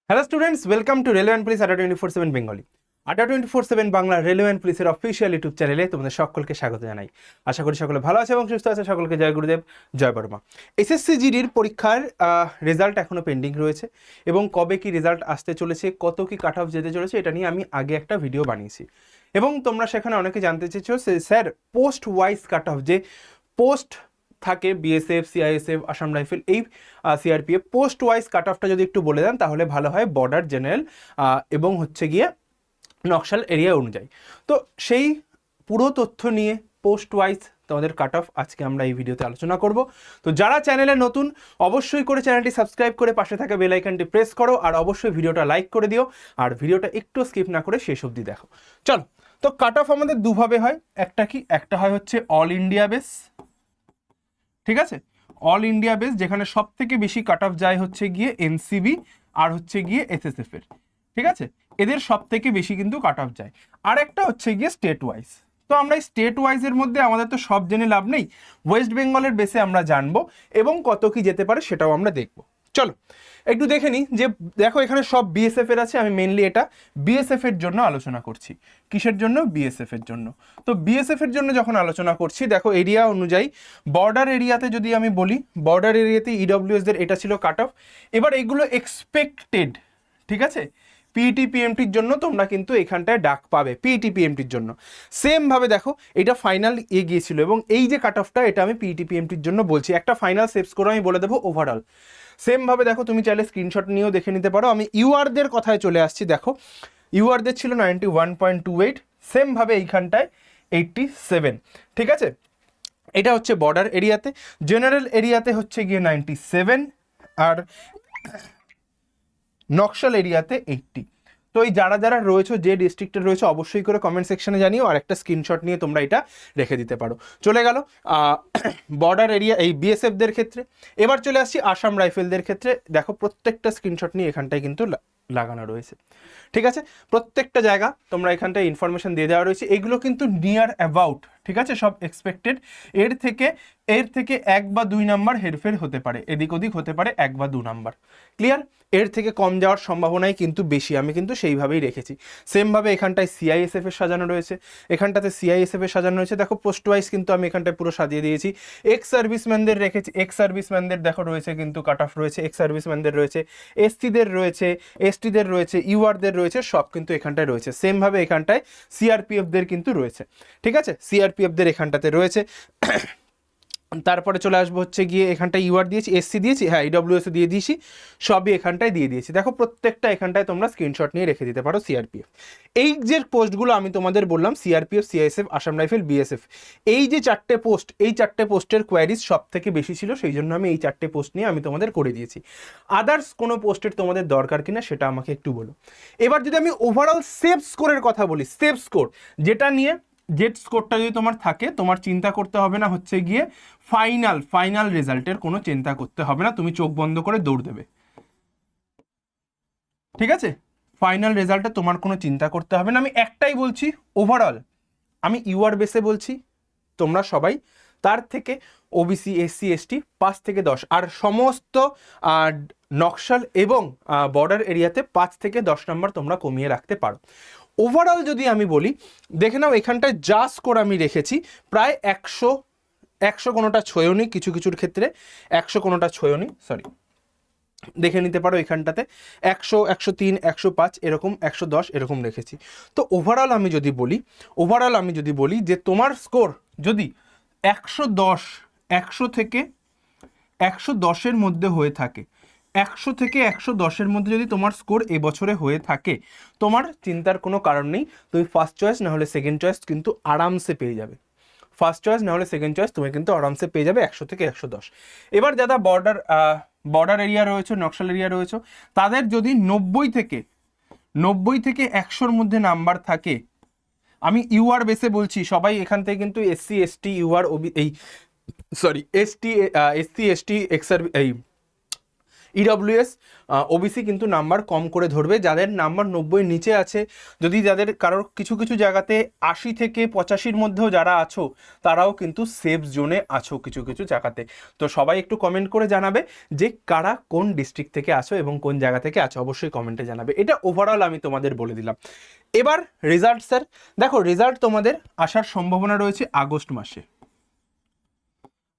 Hello students, welcome to railway police আড্ডা 24/7 Bengali. আড্ডা 24/7 Bangla railway পুলিশের অফিসিয়াল ইউটিউব চ্যানেলে তোমাদের সকলকে স্বাগত জানাই। আশা করি সকলে ভালো আছে এবং সুস্থ আছে। সকলকে জয় গুরুদেব, জয় বর্মা। এসএসসি জিডির পরীক্ষার রেজাল্ট এখনও পেন্ডিং রয়েছে এবং কবে কি রেজাল্ট আসতে চলেছে, কত কি কাট অফ যেতে চলেছে, এটা নিয়ে আমি আগে একটা ভিডিও বানিয়েছি এবং তোমরা সেখানে অনেকে জানতে চেয়েছো sir post wise cut off, যে পোস্ট থাকে বিএসএফ, সিআইএসএফ, আসাম রাইফেল, এই সিআরপিএফ পোস্ট ওয়াইজ কাট অফটা যদি একটু বলে দেন তাহলে ভালো হয়, বর্ডার, জেনারেল এবং হচ্ছে গিয়ে নকশাল এরিয়া অনুযায়ী। তো সেই পুরো তথ্য নিয়ে পোস্ট ওয়াইজ তোমাদের কাট অফ আজকে আমরা এই ভিডিওতে আলোচনা করব। তো যারা চ্যানেলে নতুন অবশ্যই করে চ্যানেলটি সাবস্ক্রাইব করে পাশে থাকা বেল আইকনটি প্রেস করো, আর অবশ্যই ভিডিওটা লাইক করে দিও, আর ভিডিওটা একটু স্কিপ না করে শেষ অবধি দেখো। চলো, তো কাট অফ আমাদের দুভাবে হয়। একটা হয় হচ্ছে অল ইন্ডিয়া বেস, ঠিক আছে, অল ইন্ডিয়া বেস, যেখানে সব থেকে বেশি কাট অফ যায় হচ্ছে গিয়ে এনসিবি আর হচ্ছে গিয়ে এসএসএফ এর, ঠিক আছে, এদের সব থেকে বেশি কিন্তু কাট অফ যায়। আর একটা হচ্ছে গিয়ে স্টেট ওয়াইজ। তো আমরা এই স্টেট ওয়াইজের মধ্যে আমাদের তো সব জেনে লাভ নেই, ওয়েস্ট বেঙ্গলের বেসে আমরা জানবো এবং কত কি যেতে পারে সেটাও আমরা দেখবো। চলো একটু দেখে নিই। যে দেখো এখানে সব বিএসএফ এর আছে, আমি মেনলি এটা বিএসএফ এর জন্য আলোচনা করছি। কিসের জন্য? বিএসএফ এর জন্য। তো বিএসএফ এর জন্য যখন আলোচনা করছি, দেখো এরিয়া অনুযায়ী বর্ডার এরিয়াতে যদি আমি বলি, বর্ডার এরিয়াতে ইডব্লিউএস দের এটা ছিল কাট অফ। এবার এগুলো এক্সপেক্টেড, ঠিক আছে, পিইটি পিএমটির জন্য তোমরা কিন্তু এখানটায় ডাক পাবে পিইটি পিএমটির জন্য। সেম ভাবে দেখো এটা ফাইনাল গিয়েছিল এবং এই যে কাট অফটা এটা আমি পিইটি পিএমটির জন্য বলছি। একটা ফাইনাল সেভ স্কোর আমি বলে দেবো ওভারঅল। সেম ভাবে দেখো তুমি চাইলে স্ক্রিনশট নিয়েও দেখে নিতে পারো। আমি ইউআরদের কথায় চলে আসছি। দেখো ইউআরদের ছিল 91.28, সেম ভাবে এইখানটায় 87, ঠিক আছে। এটা হচ্ছে বর্ডার এরিয়াতে। জেনারেল এরিয়াতে হচ্ছে গিয়ে 97 আর নকশাল এরিয়াতে 80। তো এই যারা যারা রয়েছে, যে ডিস্ট্রিক্টে রয়েছে, অবশ্যই করে কমেন্ট সেকশনে জানিও, আর একটা স্ক্রিনশট নিয়ে তোমরা এটা রেখে দিতে পারো। চলে গেল বর্ডার এরিয়া এই বিএসএফদের ক্ষেত্রে। এবার চলে আসছি আসাম রাইফেলদের ক্ষেত্রে। দেখো প্রত্যেকটা স্ক্রিনশট নিয়ে এখানটায় কিন্তু লাগানো রয়েছে, ঠিক আছে। প্রত্যেকটা জায়গা তোমরা এখানটায় ইনফরমেশন দিয়ে দেওয়া রয়েছে। এগুলো কিন্তু নিয়ার অ্যাবাউট, ঠিক আছে, সব এক্সপেক্টেড। এর থেকে 1 বা 2 নাম্বার হেরফের হতে পারে, এদিক ওদিক হতে পারে 1 বা 2 নাম্বার, ক্লিয়ার। এর থেকে কম যাওয়ার সম্ভাবনাই কিন্তু বেশি, আমি কিন্তু সেইভাবেই রেখেছি। সেমভাবে এখানটায় সিআইএসএফ এর সাজানো রয়েছে, এখানটাতে সিআইএসএফ এর সাজানো রয়েছে। দেখো পোস্ট ওয়াইজ কিন্তু আমি এখানটায় পুরো সাজিয়ে দিয়েছি। এক্স সার্ভিসম্যানদের রেখেছি, এক্স সার্ভিসম্যানদের দেখো রয়েছে কিন্তু কাট অফ রয়েছে, এক্স সার্ভিসম্যানদের রয়েছে, এসটিদের রয়েছে, এসটিদের রয়েছে, ইউআরদের রয়েছে, সব কিন্তু এখানটায় রয়েছে। সেমভাবে এখানটায় সিআরপিএফদের কিন্তু রয়েছে, ঠিক আছে, সিআরপিএফদের এখানটাতে রয়েছে। তারপরে চলে আসবো হচ্ছে গিয়ে এখানটায় ইউআর দিয়েছি, এসসি দিয়েছি, হ্যাঁ ইডব্লিউএসও দিয়ে দিয়েছি, সবই এখানটায় দিয়ে দিয়েছি। দেখো প্রত্যেকটা এখানটায় তোমরা স্ক্রিনশট নিয়ে রেখে দিতে পারো। সিআরপিএফ এই যে পোস্টগুলো আমি তোমাদের বললাম, CRPF, CISF, Assam rifle, BSF, এই যে 4টে পোস্ট, এই 4টে পোস্টের কোয়ারিজ সব থেকে বেশি ছিল, সেই জন্য আমি এই 4টে পোস্ট নিয়ে আমি তোমাদের করে দিয়েছি। আদার্স কোনো পোস্টের তোমাদের দরকার কিনা সেটা আমাকে একটু বলো। এবার যদি আমি ওভারঅল সেভ স্কোরের কথা বলি, সেভ স্কোর যেটা নিয়ে, জেড স্কোরটা যদি তোমার থাকে, তোমার চিন্তা করতে হবে না হচ্ছে গিয়ে ফাইনাল রেজাল্টের কোনো চিন্তা করতে হবে না, তুমি চোখ বন্ধ করে দৌড় দেবে, ঠিক আছে। ফাইনাল রেজাল্টে তোমার কোনো চিন্তা করতে হবে না। আমি একটাই বলছি, ওভারঅল আমি ইউআর বেসে বলছি, তোমরা সবাই তার থেকে ওবিসি, এসসি, এসটি 5 থেকে 10, আর সমস্ত নকশাল এবং বর্ডার এরিয়াতে 5 থেকে 10 নম্বর তোমরা কমিয়ে রাখতে পারো। ওভারঅল যদি আমি বলি, দেখে নাও এখানটায় যা স্কোর আমি রেখেছি প্রায় 100 কোনোটা ছয়নি, কিছু কিছুর ক্ষেত্রে 100 কোনোটা ছয়নি, সরি, দেখে নিতে পারো এখানটাতে 100, 103, 105 এরকম, 110 এরকম রেখেছি। তো ওভারঅল আমি যদি বলি যে তোমার স্কোর যদি 110, 100 থেকে 110-এর মধ্যে হয়ে থাকে, 100 থেকে 110-এর মধ্যে যদি তোমার স্কোর এবছরে হয়ে থাকে, তোমার চিন্তার কোনো কারণ নেই। তুমি ফার্স্ট চয়েস না হলে সেকেন্ড চয়েস কিন্তু আরামসে পেয়ে যাবে। ফার্স্ট চয়েস না হলে সেকেন্ড চয়েস তুমি কিন্তু আরামসে পেয়ে যাবে 100 থেকে 110। এবার যারা বর্ডার এরিয়া রয়েছে, নকশাল এরিয়া রয়েছে, তাদের যদি 90 থেকে 100-র মধ্যে নাম্বার থাকে, আমি ইউআর বেসে বলছি, সবাই এখান থেকে কিন্তু SC, ST, UR, SC, ST, এই ইডব্লিউএস ওবিসি কিন্তু নাম্বার কম করে ধরবে, যাদের নাম্বার 90 নিচে আছে, যদি যাদের কারোর কিছু কিছু জায়গাতে 80 থেকে 85-র মধ্যেও যারা আছো তারাও কিন্তু সেফ জোনে আছো কিছু কিছু জায়গাতে। তো সবাই একটু কমেন্ট করে জানাবে যে কারা কোন ডিস্ট্রিক্ট থেকে আছো এবং কোন জায়গা থেকে আছো, অবশ্যই কমেন্টে জানাবে। এটা ওভারঅল আমি তোমাদের বলে দিলাম। এবার রেজাল্ট স্যার, দেখো রেজাল্ট তোমাদের আসার সম্ভাবনা রয়েছে আগস্ট মাসে,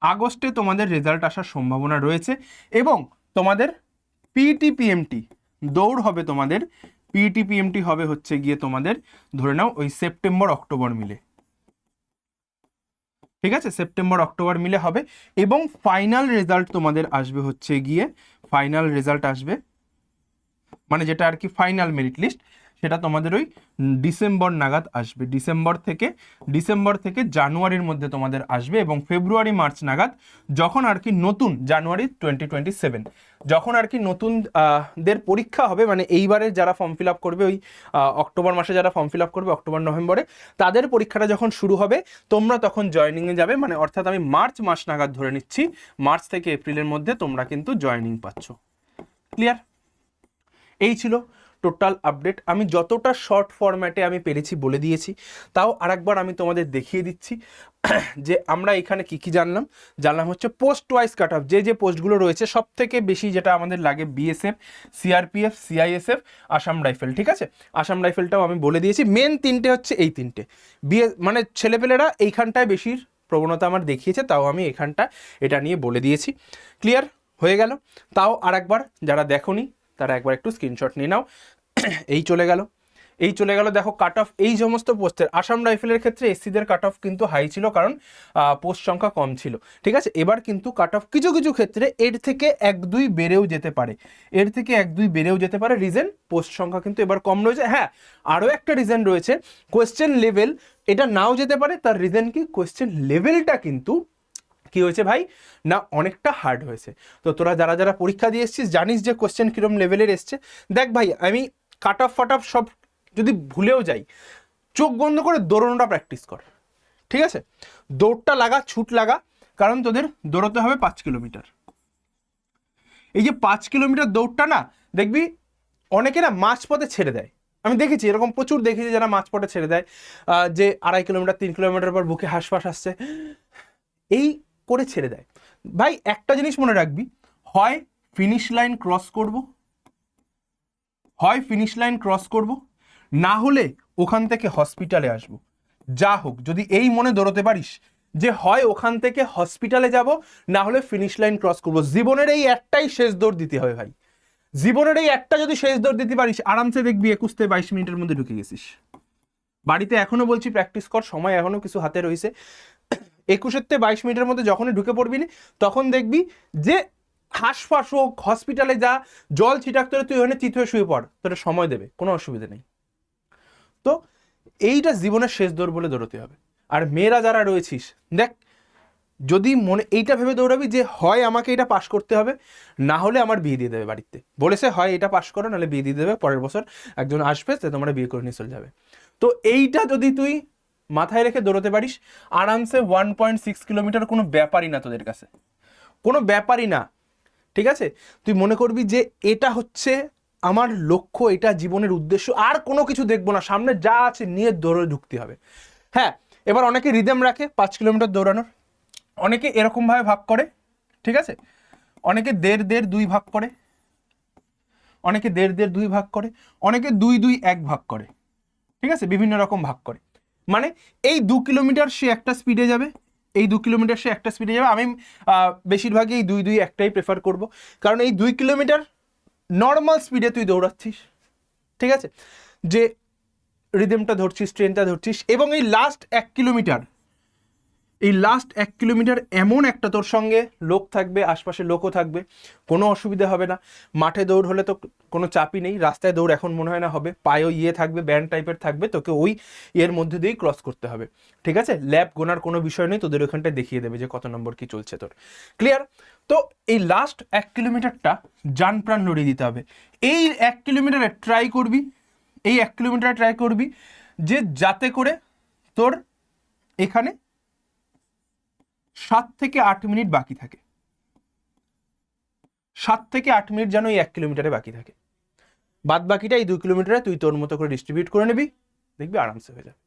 আগস্টে তোমাদের রেজাল্ট আসার সম্ভাবনা রয়েছে। এবং তোমাদের পিইটি পিএমটি দৌড় হবে, তোমাদের পিইটি পিএমটি হবে হচ্ছে গিয়ে তোমাদের ধরে নাও ওই সেপ্টেম্বর অক্টোবর মিলে, ঠিক আছে, সেপ্টেম্বর অক্টোবর মিলে হবে। এবং ফাইনাল রেজাল্ট তোমাদের আসবে হচ্ছে গিয়ে, ফাইনাল রেজাল্ট আসবে মানে যেটা আর কি ফাইনাল মেরিট লিস্ট, সেটা তোমাদের ওই ডিসেম্বর নাগাদ আসবে, ডিসেম্বর থেকে জানুয়ারির মধ্যে তোমাদের আসবে। এবং ফেব্রুয়ারি মার্চ নাগাদ যখন আর কি নতুন জানুয়ারি 2027 যখন আর কি নতুন দের পরীক্ষা হবে, মানে এইবারে যারা ফর্ম ফিল আপ করবে ওই অক্টোবর মাসে যারা ফর্ম ফিল আপ করবে অক্টোবর নভেম্বরে, তাদের পরীক্ষাটা যখন শুরু হবে তোমরা তখন জয়েনিংয়ে যাবে, মানে অর্থাৎ আমি মার্চ মাস নাগাদ ধরে নিচ্ছি, মার্চ থেকে এপ্রিলের মধ্যে তোমরা কিন্তু জয়েনিং পাচ্ছ। ক্লিয়ার? এই ছিল টোটাল আপডেট। আমি যতটা শর্ট ফরম্যাটে আমি পেরেছি বলে দিয়েছি, তাও আরেকবার আমি তোমাদের দেখিয়ে দিচ্ছি যে আমরা এখানে কি কি জানলাম হচ্ছে পোস্ট ওয়াইজ কাট অফ, যে পোস্টগুলো রয়েছে সব থেকে বেশি যেটা আমাদের লাগে BSF, CRPF, CISF, Assam rifle, ঠিক আছে, আসাম রাইফেলটাও আমি বলে দিয়েছি। মেন তিনটে হচ্ছে এই তিনটে, মানে ছেলেপেলেরা এইখানটায় বেশির প্রবণতা আমার দেখিয়েছে, তাও আমি এখানটা এটা নিয়ে বলে দিয়েছি। ক্লিয়ার হয়ে গেল? তাও আরেকবার যারা দেখোনি তারা একবার একটু স্ক্রিনশট নিয়ে নাও। এই চলে গেল দেখো কাট অফ এই সমস্ত পোস্টের। আসাম রাইফেলের ক্ষেত্রে এসসিদের কাট অফ কিন্তু হাই ছিল, কারণ পোস্ট সংখ্যা কম ছিল, ঠিক আছে। এবার কিন্তু কাট অফ কিছু কিছু ক্ষেত্রে এর থেকে 1-2 বেড়েও যেতে পারে, রিজন পোস্ট সংখ্যা কিন্তু এবার কম রয়েছে। হ্যাঁ, আরও একটা রিজন রয়েছে, কোয়েশ্চেন লেভেল এটা নাও যেতে পারে। তার রিজন কি, কোয়েশ্চেন লেভেলটা কিন্তু কি হয়েছে ভাই না অনেকটা হার্ড হয়েছে। তো তোরা যারা যারা পরীক্ষা দিয়ে এসছিস জানিস যে কোশ্চেন কিরম লেভেলের এসছে। দেখ ভাই, আমি কাট অফ ফাট অফ সব যদি ভুলেও যাই, চোখ বন্ধ করে দৌড়ানোটা প্র্যাকটিস কর, ঠিক আছে, দৌড়টা লাগা, ছুট লাগা, কারণ তোদের দৌড়াতে হবে 5 কিলোমিটার। এই যে 5 কিলোমিটার দৌড়টা না, দেখবি অনেকে না মাঝপথে ছেড়ে দেয়, আমি দেখেছি এরকম প্রচুর দেখেছি যারা মাঝপথে ছেড়ে দেয়, যে 2.5 কিলোমিটার 3 কিলোমিটার পর বুকে হাঁসফাঁস আসছে, এই করে ছেড়ে দেয়। ভাই একটা জিনিস মনে রাখবি, হয় ফিনিশ লাইন ক্রস করব, না হলে ওখান থেকে হসপিটালে আসব। যা হোক, যদি এই মনে দৌড়তে পারিস যে হয় ওখান থেকে হসপিটালে যাব, না হলে ফিনিশ লাইন ক্রস করব, জীবনের এই একটাই শেষ দৌড় দিতে হবে ভাই। জীবনের এই একটা যদি শেষ দৌড় দিতে পারিস, আরামসে দেখবি 21 থেকে 22 মিনিটের মধ্যে ঢুকে গেছিস। বাড়িতে এখনো বলছি প্র্যাকটিস কর, সময় এখনো কিছু হাতে রয়েছে। 21 থেকে 22 মিনিটের মধ্যে যখনই ঢুকে পড়বি না, তখন দেখবি যে হাঁসফাঁস হোক, হসপিটালে যা, জল ছিটাকতে তুই ওখানে চিত হয়ে শুয়ে পড়, তোর সময় দেবে, কোনো অসুবিধা নেই। তো এইটা জীবনের শেষ দৌড় বলে দৌড়তে হবে। আর মেয়েরা যারা রয়েছিস, দেখ যদি মনে এইটা ভেবে দৌড়াবি যে হয় আমাকে এটা পাস করতে হবে, না হলে আমার বিয়ে দিয়ে দেবে বাড়িতে, বলেছে হয় এটা পাস করো নাহলে বিয়ে দিয়ে দেবে, পরের বছর একজন আসবে সে তোমরা বিয়ে করে নিয়ে চলে যাবে। তো এইটা যদি তুই মাথায় রেখে দৌড়তে পারিস, আরামসে 1.6 কিলোমিটার কোনো ব্যাপারই না, তোদের কাছে কোনো ব্যাপারই না, ঠিক আছে। তুই মনে করবি যে এটা হচ্ছে আমার লক্ষ্য, এটা জীবনের উদ্দেশ্য, আর কোনো কিছু দেখবো না, সামনে যা আছে নিয়ে দৌড়ে ঢুকতে হবে। হ্যাঁ, এবার অনেকে রিদম রাখে 5 কিলোমিটার দৌড়ানোর, অনেকে এরকমভাবে ভাগ করে, ঠিক আছে, অনেকে 1.5-2 ভাগ করে, অনেকে 1.5-2 ভাগ করে, অনেকে 2-2-1 ভাগ করে, ঠিক আছে, বিভিন্ন রকম ভাগ করে। মানে এই 2 কিলোমিটার সে একটা স্পিডে যাবে, এই 2 কিলোমিটার সে একটা স্পিডে যাবে। আমি বেশিরভাগই এই 2-2-1টাই প্রেফার করব, কারণ এই 2 কিলোমিটার নর্মাল স্পিডে তুই দৌড়াচ্ছিস, ঠিক আছে, যে রিদমটা ধরছিস, ট্রেনটা ধরছিস, এবং এই লাস্ট 1 কিলোমিটার এমন একটা তোর সঙ্গে লোক থাকবে, আশপাশে লোকও থাকবে, কোনো অসুবিধা হবে না। মাঠে দৌড় হলে তো কোনো চাপই নেই, রাস্তায় দৌড় এখন মনে হয় না হবে, পায়েও থাকবে, ব্যান্ড টাইপের থাকবে, তোকে ওই এর মধ্যে দিয়েই ক্রস করতে হবে, ঠিক আছে। ল্যাব গোনার কোনো বিষয় নেই, তোদের ওখানটায় দেখিয়ে দেবে যে কত নম্বর কি চলছে তোর। ক্লিয়ার? তো এই লাস্ট 1 কিলোমিটারটা জান প্রাণ লড়িয়ে দিতে হবে। এই 1 কিলোমিটারে ট্রাই করবি যে যাতে করে তোর এখানে 7 থেকে 8 মিনিট বাকি থাকে, 7 থেকে 8 মিনিট যেন এই 1 কিলোমিটারে বাকি থাকে, বাদ বাকিটা এই 2 কিলোমিটারে তুই তোর মতো করে ডিস্ট্রিবিউট করে নিবি, দেখবি আরামসে হয়ে যাবে।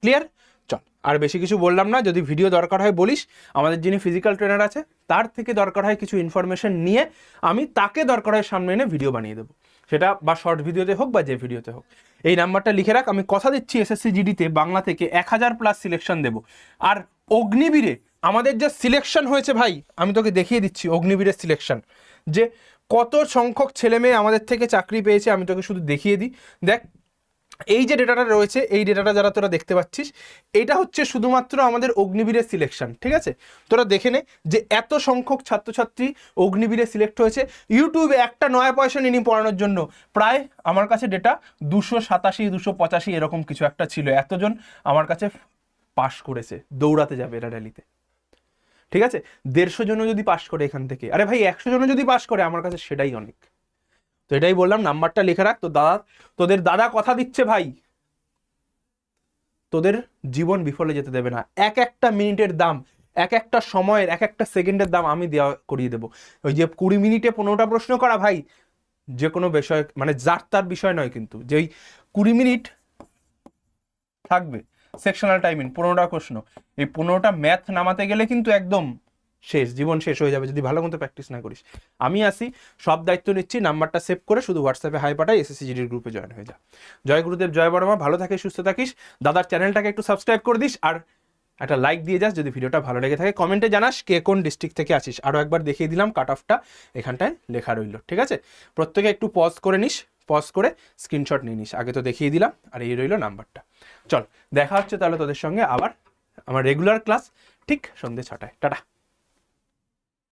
ক্লিয়ার? চল, আর বেশি কিছু বললাম না। যদি ভিডিও দরকার হয় বলিস, আমাদের যিনি ফিজিক্যাল ট্রেনার আছে তার থেকে দরকার হয় কিছু ইনফরমেশন নিয়ে আমি তাকে দরকার হয় সামনে এনে ভিডিও বানিয়ে দেবো, সেটা বা শর্ট ভিডিওতে হোক বা যে ভিডিওতে হোক। এই নাম্বারটা লিখে রাখ, আমি কথা দিচ্ছি এসএসসি জিডিতে বাংলা থেকে 1000+ সিলেকশন দেবো। আর অগ্নিবীরে আমাদের যে সিলেকশন হয়েছে ভাই, আমি তোকে দেখিয়ে দিচ্ছি অগ্নিবীরের সিলেকশন, যে কত সংখ্যক ছেলে মেয়ে আমাদের থেকে চাকরি পেয়েছে, আমি তোকে শুধু দেখিয়ে দিই। দেখ, এই যে ডেটাটা রয়েছে, এই ডেটাটা যারা তোরা দেখতে পাচ্ছিস, এটা হচ্ছে শুধুমাত্র আমাদের অগ্নিবীরের সিলেকশন, ঠিক আছে? তোরা দেখে নে যে এত সংখ্যক ছাত্রছাত্রী অগ্নিবীরে সিলেক্ট হয়েছে। ইউটিউবে একটা 9 পয়সা নিনি পড়ানোর জন্য, প্রায় আমার কাছে ডেটা 287 285 এরকম কিছু একটা ছিল, এতজন আমার কাছে পাশ করেছে, দৌড়াতে যাবে এরা র্যালিতে, ঠিক আছে? 150 জনও যদি পাশ করে এখান থেকে, আরে ভাই 100 জনও যদি পাশ করে আমার কাছে সেটাই অনেক। তো এটাই বললাম, নাম্বারটা লিখে রাখ। তো দাদা, তোদের দাদা কথা দিচ্ছে ভাই, তোদের জীবন বিফলে যেতে দেবে না। এক একটা মিনিটের দাম, এক একটা সময়ের, এক একটা সেকেন্ডের দাম আমি দেওয়া করিয়ে দেবো। ওই যে 20 মিনিটে 15টা প্রশ্ন করা ভাই, যে কোনো বিষয়, মানে যার তার বিষয় নয় কিন্তু, যে ওই 20 মিনিট থাকবে সেকশনাল টাইমিং, 15টা প্রশ্ন, এই 15টা ম্যাথ নামাতে গেলে কিন্তু একদম শেষ, জীবন শেষ হয়ে যাবে যদি ভালো মতো প্র্যাকটিস না করিস। আমি আসি, সব দায়িত্ব নিচ্ছি, নাম্বারটা সেভ করে শুধু হোয়াটসঅ্যাপে হাই পাঠাই, এসএসসি জিডির গ্রুপে জয়েন হয়ে যা। জয় গুরুদেব, জয় বড়মা, ভালো থাকিস, সুস্থ থাকিস। দাদার চ্যানেলটাকে একটু সাবস্ক্রাইব করে দিস, আর একটা লাইক দিয়ে যাস যদি ভিডিওটা ভালো লেগে থাকে। কমেন্টে জানাস কে কোন ডিস্ট্রিক্ট থেকে আসিস। আরও একবার দেখিয়ে দিলাম কাট অফটা এখানটায় লেখা রইল, ঠিক আছে? প্রত্যেকে একটু পজ করে নিস, পজ করে স্ক্রিনশট নিয়ে নিস, আগে তো দেখিয়ে দিলাম, আর এই রইল নাম্বারটা। চল, দেখা হচ্ছে তাহলে তোদের সঙ্গে আবার আমার রেগুলার ক্লাস ঠিক সন্ধ্যে 6টায়। টাটা।